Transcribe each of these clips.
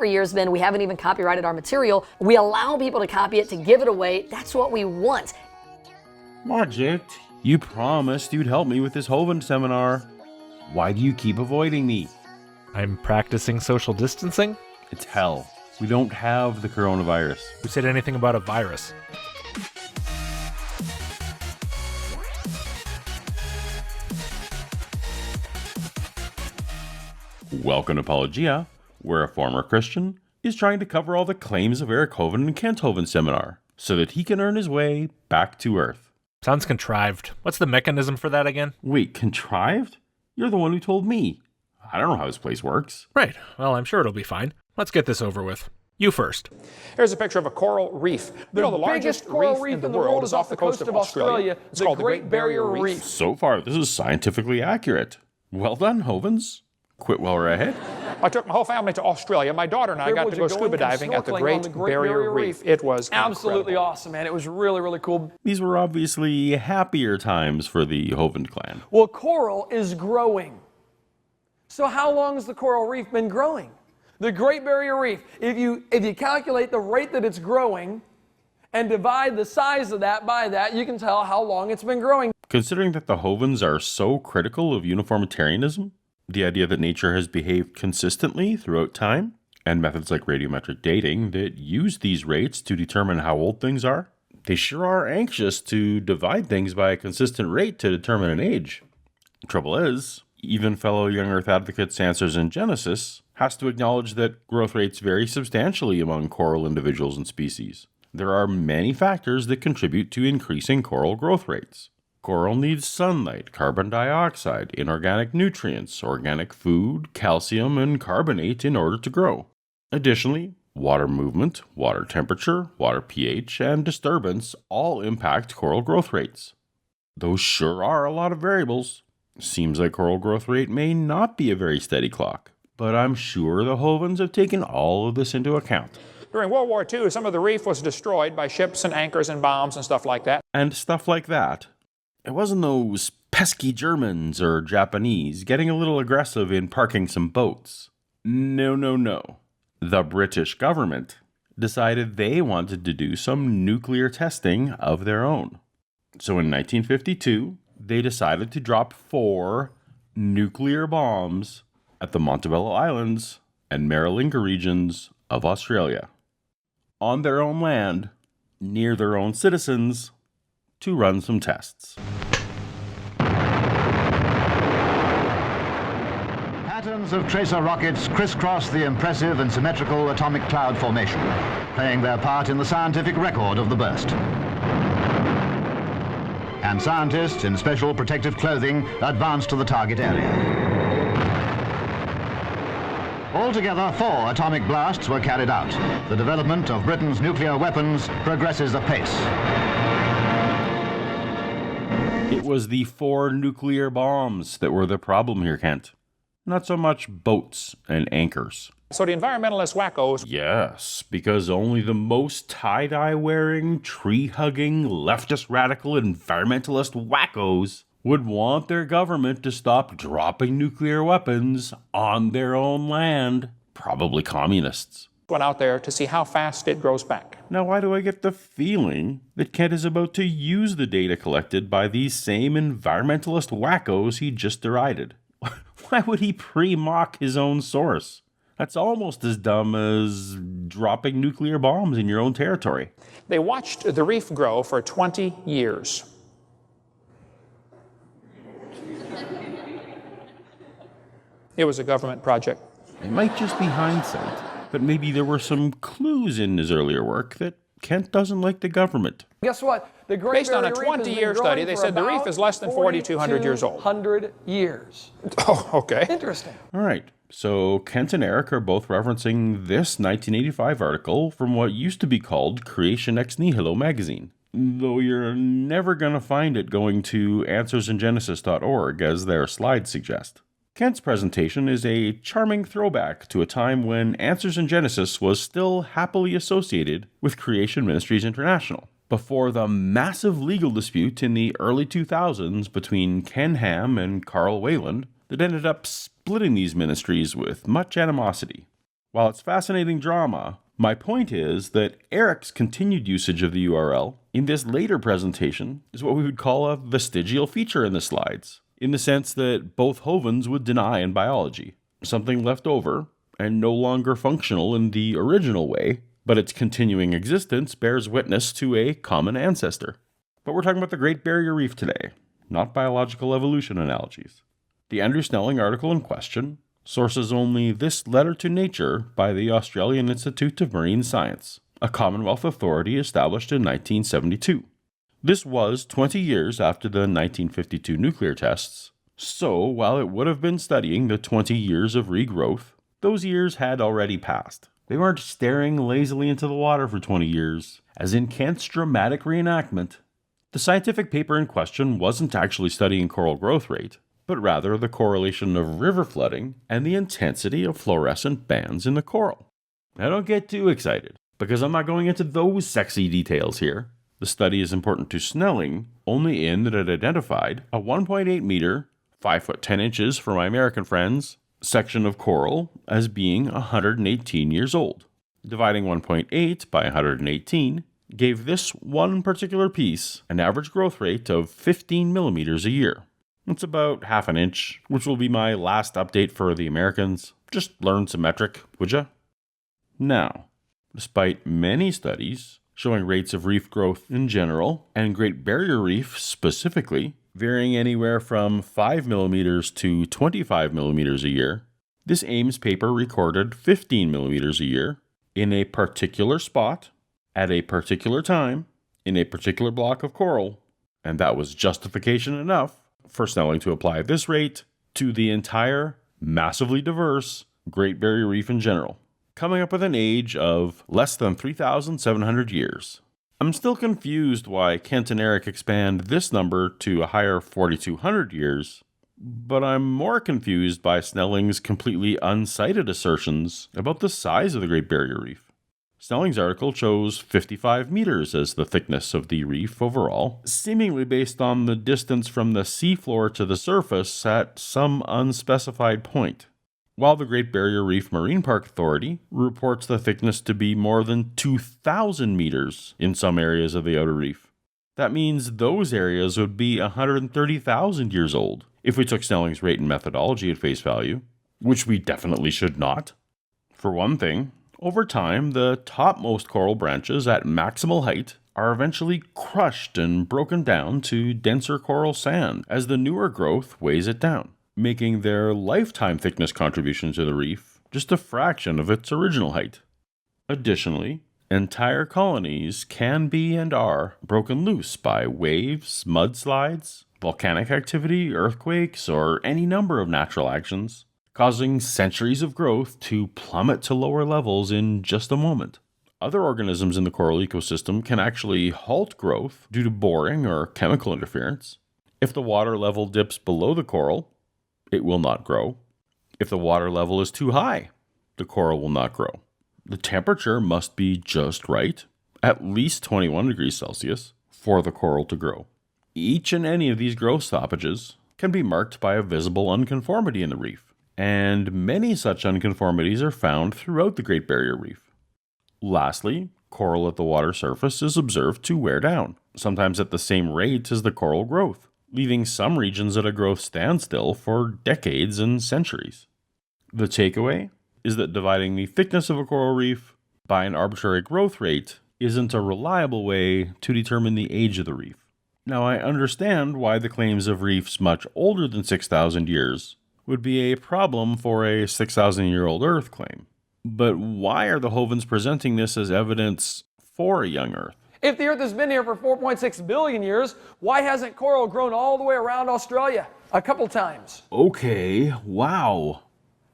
for years been, we haven't even copyrighted our material. We allow people to copy it, to give it away. That's what we want. Logicked, you promised you'd help me with this Hovind seminar. Why do you keep avoiding me? I'm practicing social distancing? It's hell. We don't have the coronavirus. Who said anything about a virus? Welcome to Paulogia, where a former Christian is trying to cover all the claims of Eric Hovind and Kent Hovind seminar so that he can earn his way back to Earth. Sounds contrived. What's the mechanism for that again? Wait, contrived? You're the one who told me. I don't know how this place works. Right. Well, I'm sure it'll be fine. Let's get this over with. You first. Here's a picture of a coral reef. The largest coral reef in the world is off the coast of Australia. It's called the Great Barrier Reef. So far, this is scientifically accurate. Well done, Hovinds. Quit while we're ahead. I took my whole family to Australia. My daughter and I got to go scuba diving at the Great Barrier Reef. It was absolutely incredible. Awesome, man. It was really, really cool. These were obviously happier times for the Hovind clan. Well, coral is growing. So how long has the coral reef been growing? The Great Barrier Reef, if you calculate the rate that it's growing and divide the size of that by that, you can tell how long it's been growing. Considering that the Hovinds are so critical of uniformitarianism, the idea that nature has behaved consistently throughout time, and methods like radiometric dating that use these rates to determine how old things are, they sure are anxious to divide things by a consistent rate to determine an age. Trouble is, even fellow young Earth advocates Answers in Genesis has to acknowledge that growth rates vary substantially among coral individuals and species. There are many factors that contribute to increasing coral growth rates. Coral needs sunlight, carbon dioxide, inorganic nutrients, organic food, calcium, and carbonate in order to grow. Additionally, water movement, water temperature, water pH, and disturbance all impact coral growth rates. Those sure are a lot of variables. Seems like coral growth rate may not be a very steady clock, but I'm sure the Hovinds have taken all of this into account. During World War II, some of the reef was destroyed by ships and anchors and bombs and stuff like that. And stuff like that. It wasn't those pesky Germans or Japanese getting a little aggressive in parking some boats. No. The British government decided they wanted to do some nuclear testing of their own. So in 1952, they decided to drop 4 nuclear bombs at the Montebello Islands and Maralinga regions of Australia, on their own land, near their own citizens, to run some tests. Patterns of tracer rockets crisscross the impressive and symmetrical atomic cloud formation, playing their part in the scientific record of the burst. And scientists in special protective clothing advance to the target area. Altogether, 4 atomic blasts were carried out. The development of Britain's nuclear weapons progresses apace. It was the 4 nuclear bombs that were the problem here, Kent. Not so much boats and anchors. So the environmentalist wackos... Yes, because only the most tie-dye wearing, tree-hugging, leftist radical environmentalist wackos would want their government to stop dropping nuclear weapons on their own land. Probably communists. went out there to see how fast it grows back. Now, why do I get the feeling that Kent is about to use the data collected by these same environmentalist wackos he just derided? Why would he pre-mock his own source? That's almost as dumb as dropping nuclear bombs in your own territory. They watched the reef grow for 20 years. It was a government project. It might just be hindsight, but maybe there were some clues in his earlier work that Kent doesn't like the government. Guess what? The Great Based on a Barrier Reef has been 20-year study, growing they for said the reef about is less than 4,200 years old. 4,200 years. Oh, okay. Interesting. All right, so Kent and Eric are both referencing this 1985 article from what used to be called Creation Ex Nihilo magazine, though you're never going to find it going to answersingenesis.org as their slides suggest. Kent's presentation is a charming throwback to a time when Answers in Genesis was still happily associated with Creation Ministries International, before the massive legal dispute in the early 2000s between Ken Ham and Carl Wayland that ended up splitting these ministries with much animosity. While it's fascinating drama, my point is that Eric's continued usage of the URL in this later presentation is what we would call a vestigial feature in the slides, in the sense that both Hovinds would deny in biology, something left over and no longer functional in the original way, but its continuing existence bears witness to a common ancestor. But we're talking about the Great Barrier Reef today, not biological evolution analogies. The Andrew Snelling article in question sources only this letter to Nature by the Australian Institute of Marine Science, a Commonwealth authority established in 1972. This was 20 years after the 1952 nuclear tests, so while it would have been studying the 20 years of regrowth, those years had already passed. They weren't staring lazily into the water for 20 years, as in Kent's dramatic reenactment. The scientific paper in question wasn't actually studying coral growth rate, but rather the correlation of river flooding and the intensity of fluorescent bands in the coral. Now don't get too excited, because I'm not going into those sexy details here. The study is important to Snelling only in that it identified a 1.8 meter, 5 foot 10 inches for my American friends, section of coral as being 118 years old. Dividing 1.8 by 118 gave this one particular piece an average growth rate of 15 millimeters a year. It's about half an inch, which will be my last update for the Americans. Just learn some metric, would ya? Now, despite many studies showing rates of reef growth in general, and Great Barrier Reef specifically, varying anywhere from 5 millimeters to 25 millimeters a year, this Ames paper recorded 15 millimeters a year in a particular spot, at a particular time, in a particular block of coral, and that was justification enough for Snelling to apply this rate to the entire, massively diverse Great Barrier Reef in general, coming up with an age of less than 3,700 years. I'm still confused why Kent and Eric expand this number to a higher 4,200 years, but I'm more confused by Snelling's completely uncited assertions about the size of the Great Barrier Reef. Snelling's article chose 55 meters as the thickness of the reef overall, seemingly based on the distance from the seafloor to the surface at some unspecified point, while the Great Barrier Reef Marine Park Authority reports the thickness to be more than 2,000 meters in some areas of the outer reef. That means those areas would be 130,000 years old if we took Snelling's rate and methodology at face value, which we definitely should not. For one thing, over time, the topmost coral branches at maximal height are eventually crushed and broken down to denser coral sand as the newer growth weighs it down, making their lifetime thickness contribution to the reef just a fraction of its original height. Additionally, entire colonies can be and are broken loose by waves, mudslides, volcanic activity, earthquakes, or any number of natural actions, causing centuries of growth to plummet to lower levels in just a moment. Other organisms in the coral ecosystem can actually halt growth due to boring or chemical interference. If the water level dips below the coral, it will not grow. If the water level is too high, the coral will not grow. The temperature must be just right, at least 21 degrees Celsius, for the coral to grow. Each and any of these growth stoppages can be marked by a visible unconformity in the reef, and many such unconformities are found throughout the Great Barrier Reef. Lastly, coral at the water surface is observed to wear down, sometimes at the same rate as the coral growth, leaving some regions at a growth standstill for decades and centuries. The takeaway is that dividing the thickness of a coral reef by an arbitrary growth rate isn't a reliable way to determine the age of the reef. Now, I understand why the claims of reefs much older than 6,000 years would be a problem for a 6,000-year-old Earth claim. But why are the Hovinds presenting this as evidence for a young Earth? If the Earth has been here for 4.6 billion years, why hasn't coral grown all the way around Australia a couple times? Okay, wow.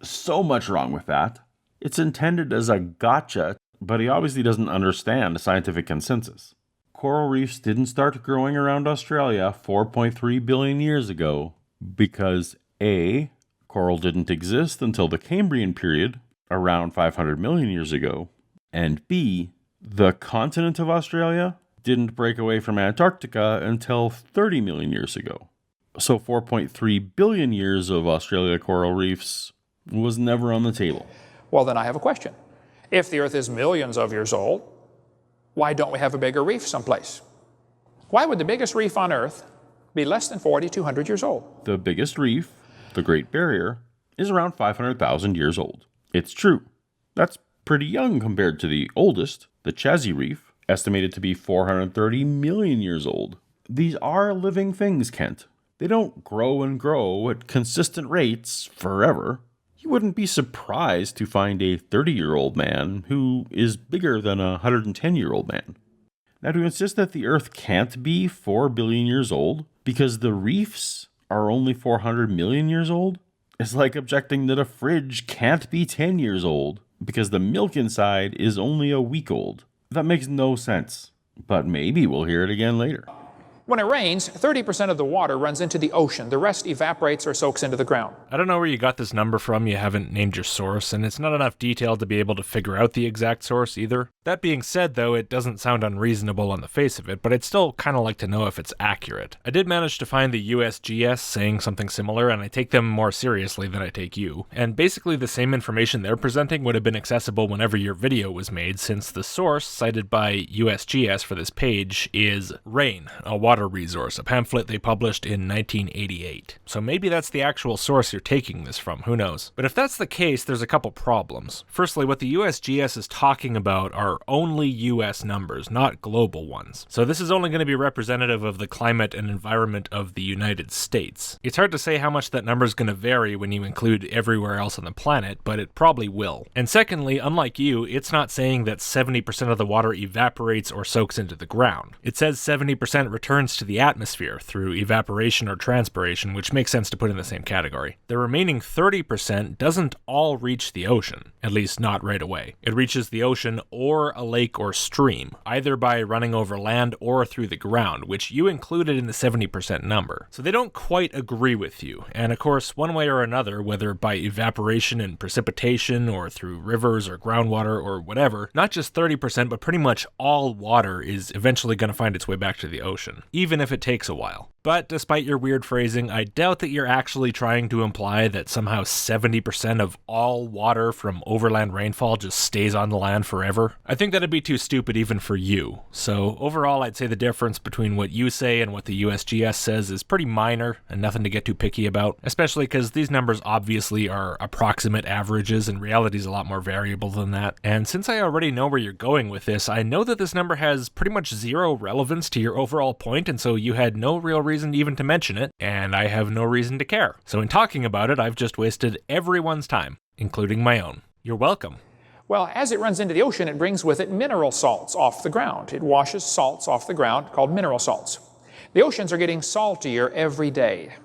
So much wrong with that. It's intended as a gotcha, but he obviously doesn't understand the scientific consensus. Coral reefs didn't start growing around Australia 4.3 billion years ago because A, coral didn't exist until the Cambrian period, around 500 million years ago, and B, the continent of Australia didn't break away from Antarctica until 30 million years ago. So 4.3 billion years of Australia coral reefs was never on the table. Well, then I have a question. If the Earth is millions of years old, why don't we have a bigger reef someplace? Why would the biggest reef on Earth be less than 4,200 years old? The biggest reef, the Great Barrier, is around 500,000 years old. It's true. That's pretty young compared to the oldest, the Chazy Reef, estimated to be 430 million years old. These are living things, Kent. They don't grow and grow at consistent rates forever. You wouldn't be surprised to find a 30-year-old man who is bigger than a 110-year-old man. Now, to insist that the Earth can't be 4 billion years old because the reefs are only 400 million years old is like objecting that a fridge can't be 10 years old because the milk inside is only a week old. That makes no sense, but maybe we'll hear it again later. When it rains, 30% of the water runs into the ocean. The rest evaporates or soaks into the ground. I don't know where you got this number from. You haven't named your source, and it's not enough detail to be able to figure out the exact source either. That being said, though, it doesn't sound unreasonable on the face of it, but I'd still kind of like to know if it's accurate. I did manage to find the USGS saying something similar, and I take them more seriously than I take you. And basically the same information they're presenting would have been accessible whenever your video was made, since the source cited by USGS for this page is Rain, a water resource, a pamphlet they published in 1988. So maybe that's the actual source you're taking this from, who knows? But if that's the case, there's a couple problems. Firstly, what the USGS is talking about are only US numbers, not global ones. So this is only going to be representative of the climate and environment of the United States. It's hard to say how much that number is going to vary when you include everywhere else on the planet, but it probably will. And secondly, unlike you, it's not saying that 70% of the water evaporates or soaks into the ground. It says 70% returns to the atmosphere through evaporation or transpiration, which makes sense to put in the same category. The remaining 30% doesn't all reach the ocean, at least not right away. It reaches the ocean or a lake or stream, either by running over land or through the ground, which you included in the 70% number. So they don't quite agree with you. And of course, one way or another, whether by evaporation and precipitation or through rivers or groundwater or whatever, not just 30%, but pretty much all water is eventually going to find its way back to the ocean, even if it takes a while. But despite your weird phrasing, I doubt that you're actually trying to imply that somehow 70% of all water from overland rainfall just stays on the land forever. I think that'd be too stupid even for you. So overall, I'd say the difference between what you say and what the USGS says is pretty minor and nothing to get too picky about, especially because these numbers obviously are approximate averages and reality is a lot more variable than that. And since I already know where you're going with this, I know that this number has pretty much zero relevance to your overall point, and so you had no real reason even to mention it, and I have no reason to care. So in talking about it, I've just wasted everyone's time, including my own. You're welcome. Well, as it runs into the ocean, it brings with it mineral salts off the ground. It washes salts off the ground called mineral salts. The oceans are getting saltier every day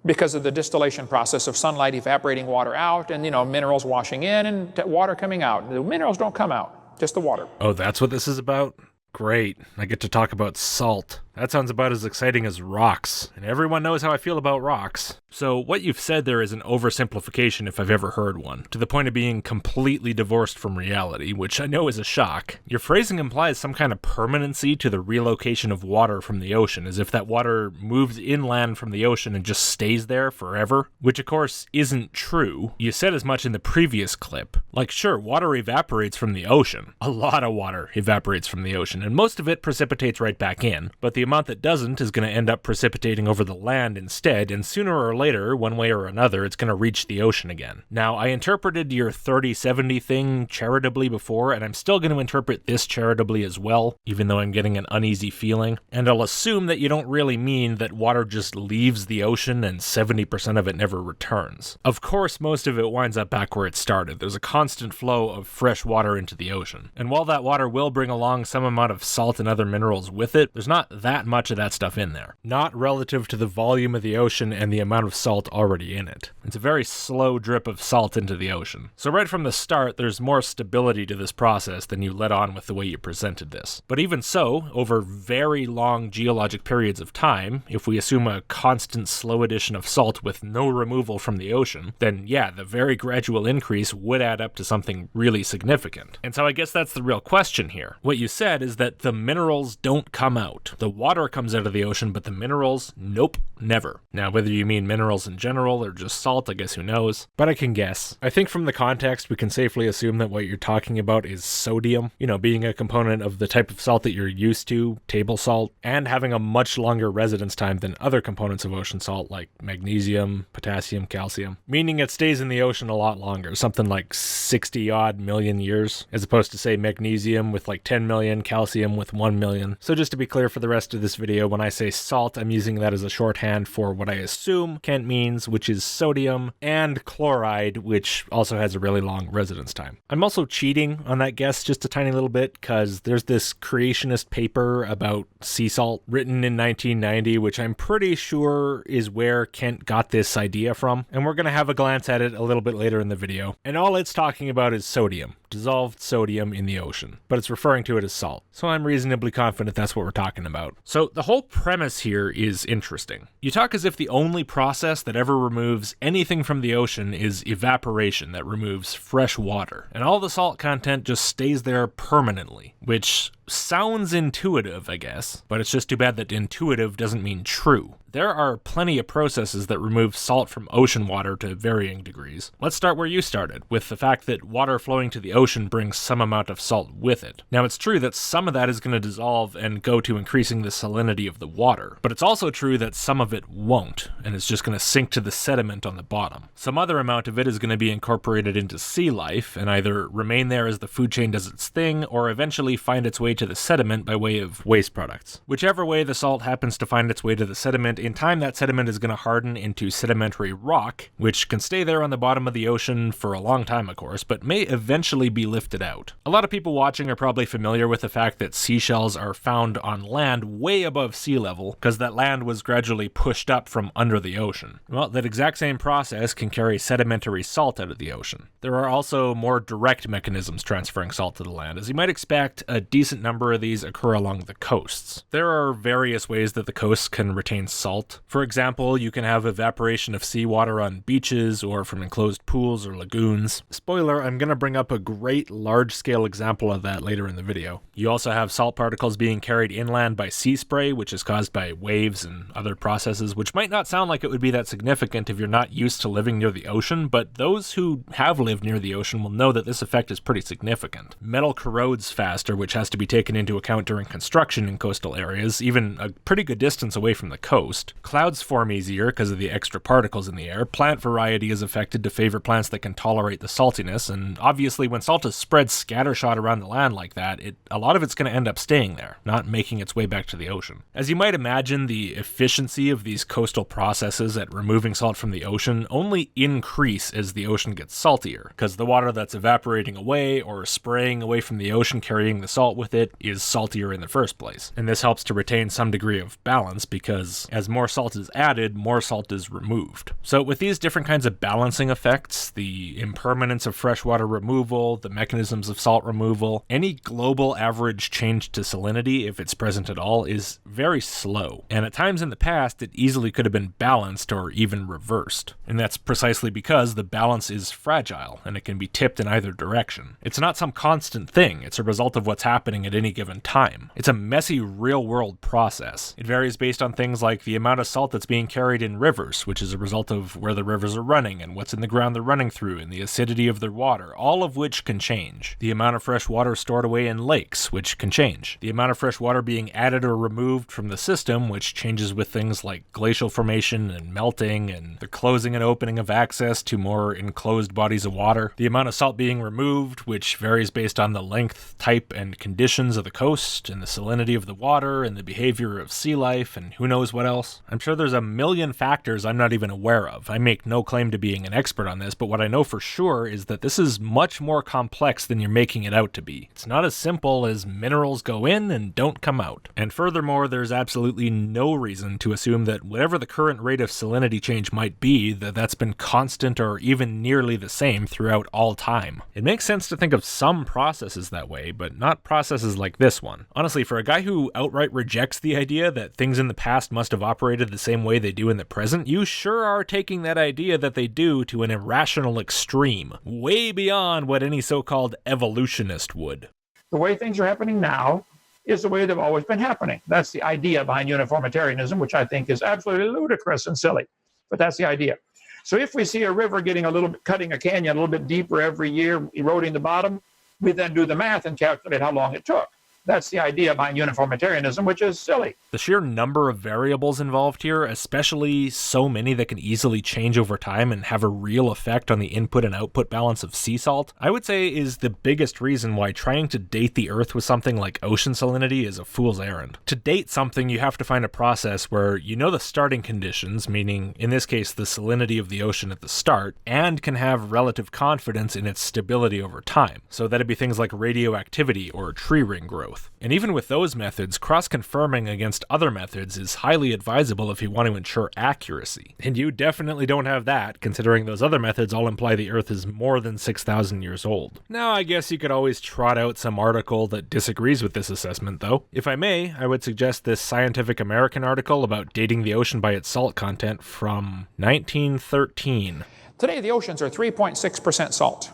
because of the distillation process of sunlight evaporating water out and, minerals washing in and water coming out. The minerals don't come out, just the water. Oh, that's what this is about? Great. I get to talk about salt. That sounds about as exciting as rocks, and everyone knows how I feel about rocks. So what you've said there is an oversimplification if I've ever heard one, to the point of being completely divorced from reality, which I know is a shock. Your phrasing implies some kind of permanency to the relocation of water from the ocean, as if that water moves inland from the ocean and just stays there forever, which of course isn't true. You said as much in the previous clip. Like, sure, water evaporates from the ocean. A lot of water evaporates from the ocean, and most of it precipitates right back in, but the amount that doesn't is going to end up precipitating over the land instead, and sooner or later, one way or another, it's going to reach the ocean again. Now, I interpreted your 30-70 thing charitably before, and I'm still going to interpret this charitably as well, even though I'm getting an uneasy feeling. And I'll assume that you don't really mean that water just leaves the ocean and 70% of it never returns. Of course, most of it winds up back where it started. There's a constant flow of fresh water into the ocean. And while that water will bring along some amount of salt and other minerals with it, there's not that much of that stuff in there. Not relative to the volume of the ocean and the amount of salt already in it. It's a very slow drip of salt into the ocean. So right from the start, there's more stability to this process than you let on with the way you presented this. But even so, over very long geologic periods of time, if we assume a constant slow addition of salt with no removal from the ocean, then yeah, the very gradual increase would add up to something really significant. And so I guess that's the real question here. What you said is that the minerals don't come out. The water water comes out of the ocean, but the minerals, nope, never. Now, whether you mean minerals in general or just salt, I guess who knows, but I can guess. I think from the context, we can safely assume that what you're talking about is sodium, being a component of the type of salt that you're used to, table salt, and having a much longer residence time than other components of ocean salt like magnesium, potassium, calcium, meaning it stays in the ocean a lot longer, something like 60 odd million years, as opposed to say magnesium with like 10 million, calcium with 1 million. So just to be clear for the rest of this video, when I say salt, I'm using that as a shorthand for what I assume Kent means, which is sodium, and chloride, which also has a really long residence time. I'm also cheating on that guess just a tiny little bit, because there's this creationist paper about sea salt written in 1990, which I'm pretty sure is where Kent got this idea from, and we're going to have a glance at it a little bit later in the video. And all it's talking about is sodium, dissolved sodium in the ocean, but it's referring to it as salt. So I'm reasonably confident that's what we're talking about. So the whole premise here is interesting. You talk as if the only process that ever removes anything from the ocean is evaporation, that removes fresh water, and all the salt content just stays there permanently, which sounds intuitive, I guess, but it's just too bad that intuitive doesn't mean true. There are plenty of processes that remove salt from ocean water to varying degrees. Let's start where you started, with the fact that water flowing to the ocean brings some amount of salt with it. Now, it's true that some of that is going to dissolve and go to increasing the salinity of the water, but it's also true that some of it won't, and it's just going to sink to the sediment on the bottom. Some other amount of it is going to be incorporated into sea life, and either remain there as the food chain does its thing, or eventually find its way to the sediment by way of waste products. Whichever way the salt happens to find its way to the sediment, in time that sediment is going to harden into sedimentary rock, which can stay there on the bottom of the ocean for a long time, of course, but may eventually be lifted out. A lot of people watching are probably familiar with the fact that seashells are found on land way above sea level, because that land was gradually pushed up from under the ocean. Well, that exact same process can carry sedimentary salt out of the ocean. There are also more direct mechanisms transferring salt to the land. As you might expect, a decent number of these occur along the coasts. There are various ways that the coasts can retain salt. For example, you can have evaporation of seawater on beaches or from enclosed pools or lagoons. Spoiler, I'm going to bring up a great large-scale example of that later in the video. You also have salt particles being carried inland by sea spray, which is caused by waves and other processes, which might not sound like it would be that significant if you're not used to living near the ocean, but those who have lived near the ocean will know that this effect is pretty significant. Metal corrodes faster, which has to be taken into account during construction in coastal areas, even a pretty good distance away from the coast. Clouds form easier because of the extra particles in the air. Plant variety is affected to favor plants that can tolerate the saltiness, and obviously when salt is spread scattershot around the land like that, a lot of it's going to end up staying there, not making its way back to the ocean. As you might imagine, the efficiency of these coastal processes at removing salt from the ocean only increase as the ocean gets saltier, because the water that's evaporating away or spraying away from the ocean carrying the salt with it is saltier in the first place. And this helps to retain some degree of balance, because as more salt is added, more salt is removed. So with these different kinds of balancing effects, the impermanence of freshwater removal, the mechanisms of salt removal, any global average change to salinity, if it's present at all, is very slow. And at times in the past, it easily could have been balanced or even reversed. And that's precisely because the balance is fragile and it can be tipped in either direction. It's not some constant thing, it's a result of what's happening at any given time. It's a messy real-world process. It varies based on things like the amount of salt that's being carried in rivers, which is a result of where the rivers are running and what's in the ground they're running through, and the acidity of their water, all of which can change. The amount of fresh water stored away in lakes, which can change. The amount of fresh water being added or removed from the system, which changes with things like glacial formation and melting and the closing and opening of access to more enclosed bodies of water. The amount of salt being removed, which varies based on the length, type, and conditions of the coast, and the salinity of the water, and the behavior of sea life, and who knows what else. I'm sure there's a million factors I'm not even aware of. I make no claim to being an expert on this, but what I know for sure is that this is much more complex than you're making it out to be. It's not as simple as minerals go in and don't come out. And furthermore, there's absolutely no reason to assume that whatever the current rate of salinity change might be, that's been constant or even nearly the same throughout all time. It makes sense to think of some processes that way, but not processes like this one. Honestly, for a guy who outright rejects the idea that things in the past must have operated the same way they do in the present, you sure are taking that idea that they do to an irrational extreme, way beyond what any so-called evolutionist would. The way things are happening now is the way they've always been happening. That's the idea behind uniformitarianism, which I think is absolutely ludicrous and silly, but that's the idea. So if we see a river getting a little bit, cutting a canyon a little bit deeper every year, eroding the bottom, we then do the math and calculate how long it took. That's the idea behind uniformitarianism, which is silly. The sheer number of variables involved here, especially so many that can easily change over time and have a real effect on the input and output balance of sea salt, I would say is the biggest reason why trying to date the Earth with something like ocean salinity is a fool's errand. To date something, you have to find a process where you know the starting conditions, meaning in this case the salinity of the ocean at the start, and can have relative confidence in its stability over time. So that'd be things like radioactivity or tree ring growth. And even with those methods, cross-confirming against other methods is highly advisable if you want to ensure accuracy. And you definitely don't have that, considering those other methods all imply the Earth is more than 6,000 years old. Now, I guess you could always trot out some article that disagrees with this assessment, though. If I may, I would suggest this Scientific American article about dating the ocean by its salt content from 1913. Today, the oceans are 3.6% salt.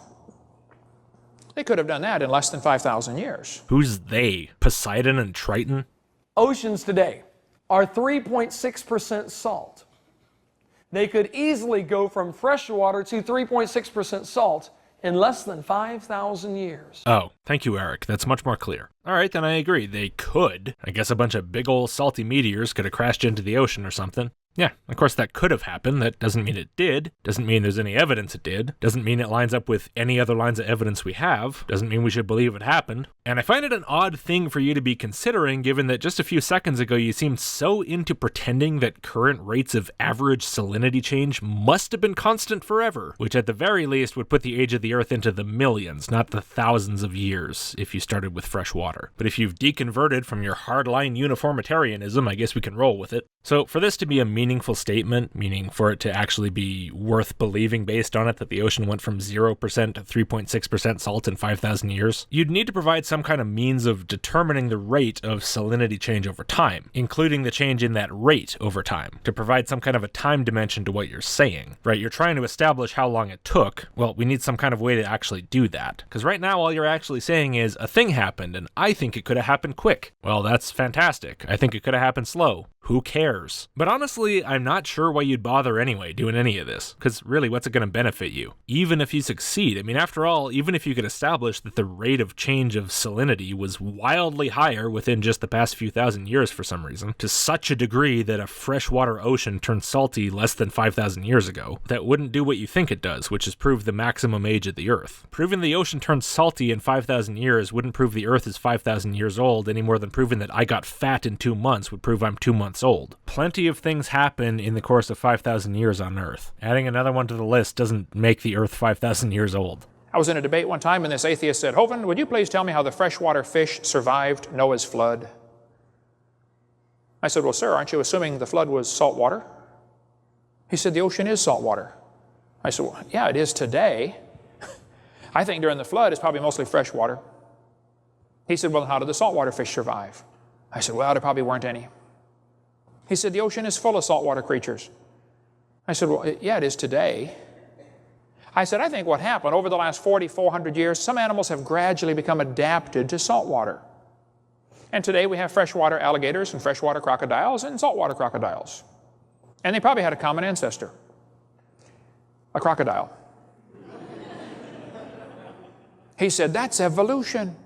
They could have done that in less than 5,000 years. Who's they? Poseidon and Triton? Oceans today are 3.6% salt. They could easily go from freshwater to 3.6% salt in less than 5,000 years. Oh, thank you, Eric. That's much more clear. All right, then I agree. They could. I guess a bunch of big ol' salty meteors could have crashed into the ocean or something. Yeah, of course that could have happened. That doesn't mean it did. Doesn't mean there's any evidence it did. Doesn't mean it lines up with any other lines of evidence we have. Doesn't mean we should believe it happened. And I find it an odd thing for you to be considering, given that just a few seconds ago you seemed so into pretending that current rates of average salinity change must have been constant forever, which at the very least would put the age of the Earth into the millions, not the thousands of years, if you started with fresh water. But if you've deconverted from your hardline uniformitarianism, I guess we can roll with it. So for this to be a meaningful statement, meaning for it to actually be worth believing based on it that the ocean went from 0% to 3.6% salt in 5,000 years, you'd need to provide some kind of means of determining the rate of salinity change over time, including the change in that rate over time, to provide some kind of a time dimension to what you're saying, right? You're trying to establish how long it took. Well, we need some kind of way to actually do that. Because right now all you're actually saying is a thing happened and I think it could have happened quick. Well, that's fantastic. I think it could have happened slow. Who cares? But honestly, I'm not sure why you'd bother anyway doing any of this, because really, what's it going to benefit you? Even if you succeed, I mean, after all, even if you could establish that the rate of change of salinity was wildly higher within just the past few thousand years for some reason, to such a degree that a freshwater ocean turned salty less than 5,000 years ago, that wouldn't do what you think it does, which is prove the maximum age of the Earth. Proving the ocean turned salty in 5,000 years wouldn't prove the Earth is 5,000 years old any more than proving that I got fat in 2 months would prove I'm 2 months old. Plenty of things happen in the course of 5,000 years on Earth. Adding another one to the list doesn't make the Earth 5,000 years old. I was in a debate one time and this atheist said, "Hovind, would you please tell me how the freshwater fish survived Noah's flood?" I said, "Well, sir, aren't you assuming the flood was salt water?" He said, "The ocean is salt water." I said, "Well, yeah, it is today. I think during the flood it's probably mostly fresh water." He said, "Well, how did the saltwater fish survive?" I said, "Well, there probably weren't any." He said, "The ocean is full of saltwater creatures." I said, "Well, yeah, it is today." I said, "I think what happened over the last 400 years, some animals have gradually become adapted to saltwater. And today we have freshwater alligators and freshwater crocodiles and saltwater crocodiles. And they probably had a common ancestor, a crocodile." He said, "That's evolution."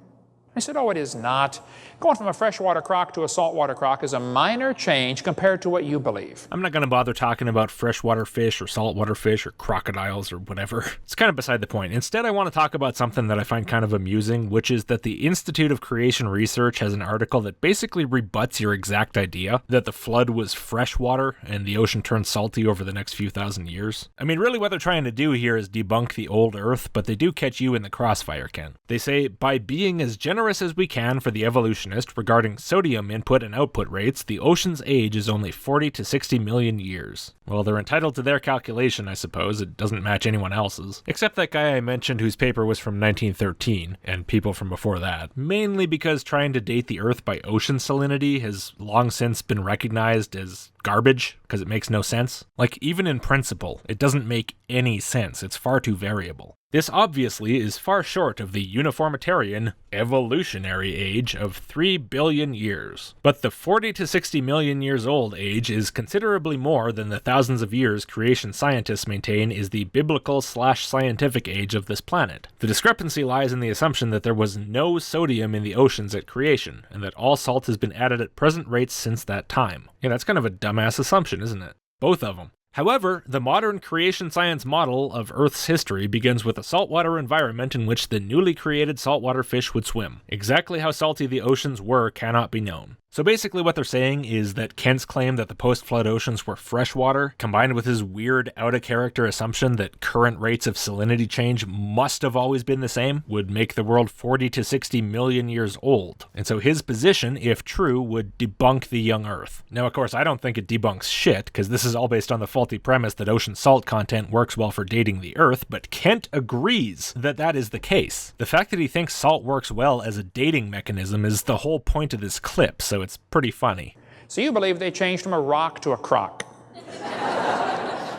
I said, "Oh, it is not. Going from a freshwater croc to a saltwater croc is a minor change compared to what you believe." I'm not going to bother talking about freshwater fish or saltwater fish or crocodiles or whatever. It's kind of beside the point. Instead, I want to talk about something that I find kind of amusing, which is that the Institute of Creation Research has an article that basically rebuts your exact idea that the flood was freshwater and the ocean turned salty over the next few thousand years. I mean, really what they're trying to do here is debunk the old Earth, but they do catch you in the crossfire, Ken. They say, by being as generous as we can for the evolutionist regarding sodium input and output rates, the ocean's age is only 40 to 60 million years. Well, they're entitled to their calculation, I suppose. It doesn't match anyone else's. Except that guy I mentioned whose paper was from 1913, and people from before that. Mainly because trying to date the Earth by ocean salinity has long since been recognized as garbage because it makes no sense? Like, even in principle, it doesn't make any sense. It's far too variable. This obviously is far short of the uniformitarian evolutionary age of 3 billion years. But the 40 to 60 million years old age is considerably more than the thousands of years creation scientists maintain is the biblical/scientific age of this planet. The discrepancy lies in the assumption that there was no sodium in the oceans at creation, and that all salt has been added at present rates since that time. Yeah, that's kind of a dumbass assumption, isn't it? Both of them. However, the modern creation science model of Earth's history begins with a saltwater environment in which the newly created saltwater fish would swim. Exactly how salty the oceans were cannot be known. So basically what they're saying is that Kent's claim that the post-flood oceans were freshwater, combined with his weird out-of-character assumption that current rates of salinity change must have always been the same, would make the world 40 to 60 million years old. And so his position, if true, would debunk the young Earth. Now, of course, I don't think it debunks shit, because this is all based on the faulty premise that ocean salt content works well for dating the Earth, but Kent agrees that that is the case. The fact that he thinks salt works well as a dating mechanism is the whole point of this clip, so it's pretty funny. So you believe they changed from a rock to a croc.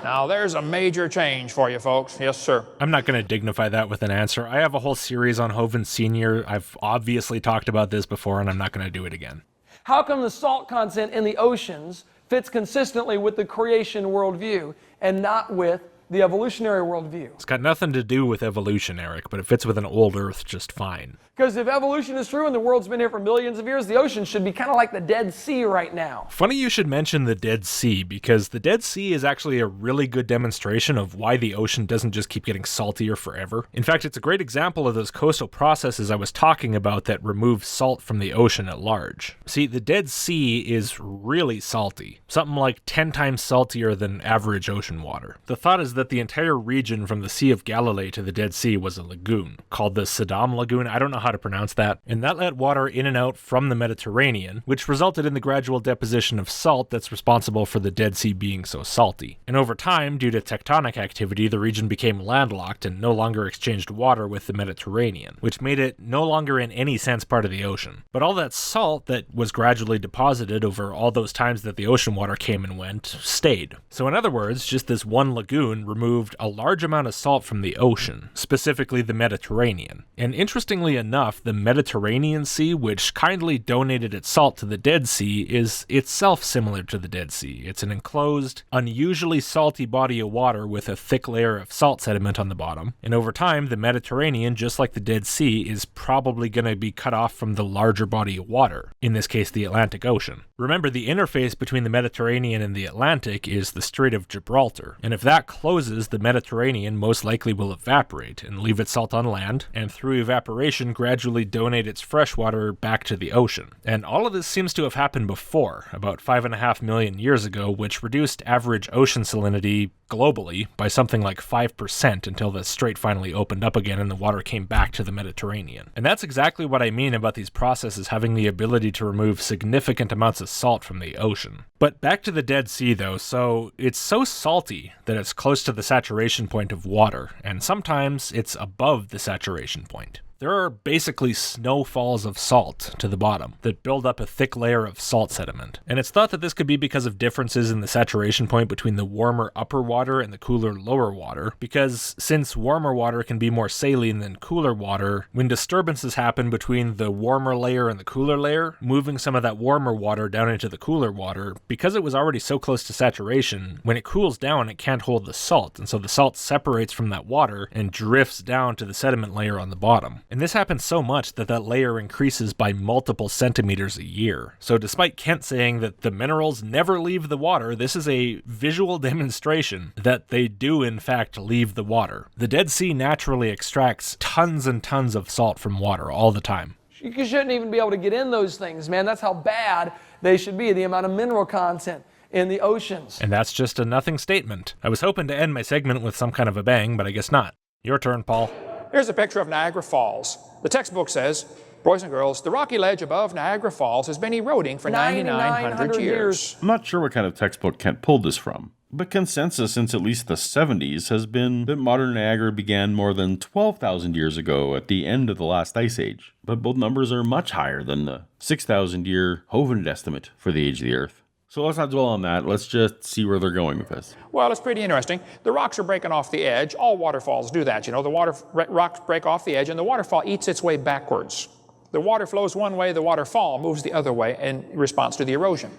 Now there's a major change for you folks. Yes, sir. I'm not going to dignify that with an answer. I have a whole series on Hovind Sr. I've obviously talked about this before, and I'm not going to do it again. How come the salt content in the oceans fits consistently with the creation worldview and not with the evolutionary worldview? It's got nothing to do with evolution, Eric, but it fits with an old Earth just fine. Because if evolution is true and the world's been here for millions of years, the ocean should be kind of like the Dead Sea right now. Funny you should mention the Dead Sea, because the Dead Sea is actually a really good demonstration of why the ocean doesn't just keep getting saltier forever. In fact, it's a great example of those coastal processes I was talking about that remove salt from the ocean at large. See, the Dead Sea is really salty, something like 10 times saltier than average ocean water. The thought is that the entire region from the Sea of Galilee to the Dead Sea was a lagoon, called the Saddam Lagoon. I don't know how to pronounce that. And that let water in and out from the Mediterranean, which resulted in the gradual deposition of salt that's responsible for the Dead Sea being so salty. And over time, due to tectonic activity, the region became landlocked and no longer exchanged water with the Mediterranean, which made it no longer in any sense part of the ocean. But all that salt that was gradually deposited over all those times that the ocean water came and went stayed. So in other words, just this one lagoon removed a large amount of salt from the ocean, specifically the Mediterranean. And interestingly enough, the Mediterranean Sea, which kindly donated its salt to the Dead Sea, is itself similar to the Dead Sea. It's an enclosed, unusually salty body of water with a thick layer of salt sediment on the bottom. And over time, the Mediterranean, just like the Dead Sea, is probably going to be cut off from the larger body of water, in this case the Atlantic Ocean. Remember, the interface between the Mediterranean and the Atlantic is the Strait of Gibraltar, and if that closes, the Mediterranean most likely will evaporate and leave its salt on land, and through evaporation gradually donate its fresh water back to the ocean. And all of this seems to have happened before, about 5.5 million years ago, which reduced average ocean salinity globally by something like 5% until the strait finally opened up again and the water came back to the Mediterranean. And that's exactly what I mean about these processes having the ability to remove significant amounts of salt from the ocean. But back to the Dead Sea though, so it's so salty that it's close to the saturation point of water, and sometimes it's above the saturation point. There are basically snowfalls of salt to the bottom that build up a thick layer of salt sediment. And it's thought that this could be because of differences in the saturation point between the warmer upper water and the cooler lower water, because since warmer water can be more saline than cooler water, when disturbances happen between the warmer layer and the cooler layer, moving some of that warmer water down into the cooler water, because it was already so close to saturation, when it cools down it can't hold the salt, and so the salt separates from that water and drifts down to the sediment layer on the bottom. And this happens so much that that layer increases by multiple centimeters a year. So despite Kent saying that the minerals never leave the water, this is a visual demonstration that they do in fact leave the water. The Dead Sea naturally extracts tons and tons of salt from water all the time. You shouldn't even be able to get in those things, man. That's how bad they should be, the amount of mineral content in the oceans. And that's just a nothing statement. I was hoping to end my segment with some kind of a bang, but I guess not. Your turn, Paul. Here's a picture of Niagara Falls. The textbook says, boys and girls, the rocky ledge above Niagara Falls has been eroding for 9,900 years. I'm not sure what kind of textbook Kent pulled this from, but consensus since at least the 70s has been that modern Niagara began more than 12,000 years ago at the end of the last ice age. But both numbers are much higher than the 6,000-year Hovind estimate for the age of the Earth. So let's not dwell on that. Let's just see where they're going with this. Well, it's pretty interesting. The rocks are breaking off the edge. All waterfalls do that. You know, the rocks break off the edge, and the waterfall eats its way backwards. The water flows one way, the waterfall moves the other way in response to the erosion.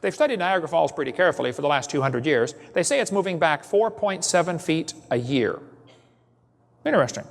They've studied Niagara Falls pretty carefully for the last 200 years. They say it's moving back 4.7 feet a year. Interesting.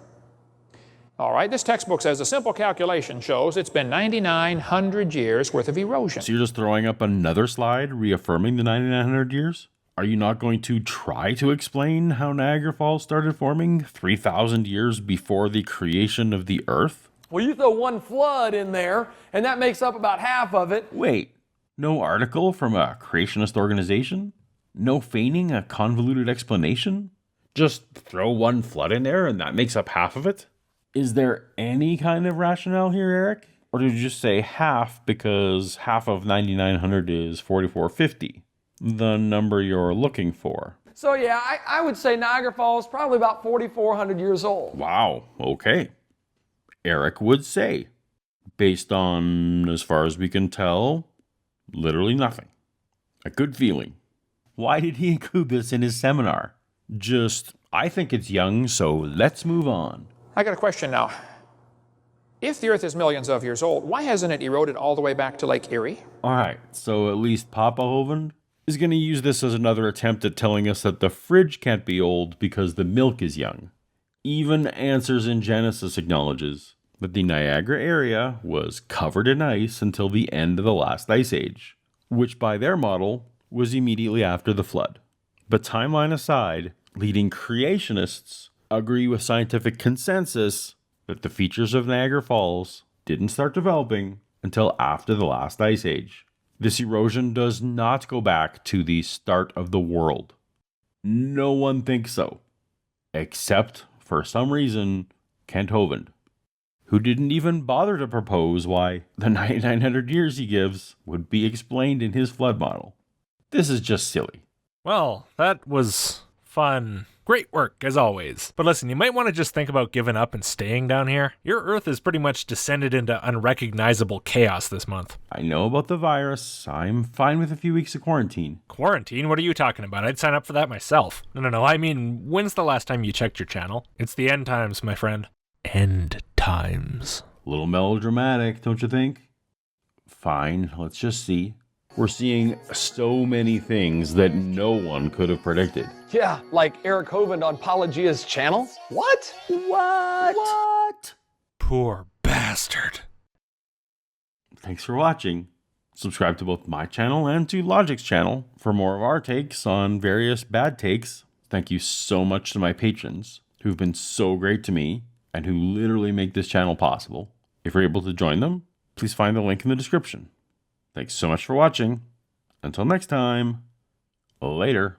All right, this textbook says a simple calculation shows it's been 9,900 years worth of erosion. So you're just throwing up another slide reaffirming the 9,900 years? Are you not going to try to explain how Niagara Falls started forming 3,000 years before the creation of the Earth? Well, you throw one flood in there, and that makes up about half of it. Wait, no article from a creationist organization? No feigning a convoluted explanation? Just throw one flood in there and that makes up half of it? Is there any kind of rationale here, Eric? Or did you just say half because half of 9,900 is 4,450, the number you're looking for? So yeah, I would say Niagara Falls is probably about 4,400 years old. Wow, okay. Eric would say, based on, as far as we can tell, literally nothing. A good feeling. Why did he include this in his seminar? Just, I think it's young, so let's move on. I got a question now. If the Earth is millions of years old, why hasn't it eroded all the way back to Lake Erie? All right, so at least Papa Hovind is going to use this as another attempt at telling us that the fridge can't be old because the milk is young. Even Answers in Genesis acknowledges that the Niagara area was covered in ice until the end of the last ice age, which by their model was immediately after the flood. But timeline aside, leading creationists agree with scientific consensus that the features of Niagara Falls didn't start developing until after the last ice age. This erosion does not go back to the start of the world. No one thinks so, except, for some reason, Kent Hovind, who didn't even bother to propose why the 9,900 years he gives would be explained in his flood model. This is just silly. Well, that was fun. Great work, as always. But listen, you might want to just think about giving up and staying down here. Your Earth has pretty much descended into unrecognizable chaos this month. I know about the virus. I'm fine with a few weeks of quarantine. Quarantine? What are you talking about? I'd sign up for that myself. No. I mean, when's the last time you checked your channel? It's the end times, my friend. End times. A little melodramatic, don't you think? Fine, let's just see. We're seeing so many things that no one could have predicted. Yeah, like Eric Hovind on Paulogia's channel? What? What? Poor bastard. Thanks for watching. Subscribe to both my channel and to Logick's channel for more of our takes on various bad takes. Thank you so much to my patrons who've been so great to me and who literally make this channel possible. If you're able to join them, please find the link in the description. Thanks so much for watching. Until next time, later.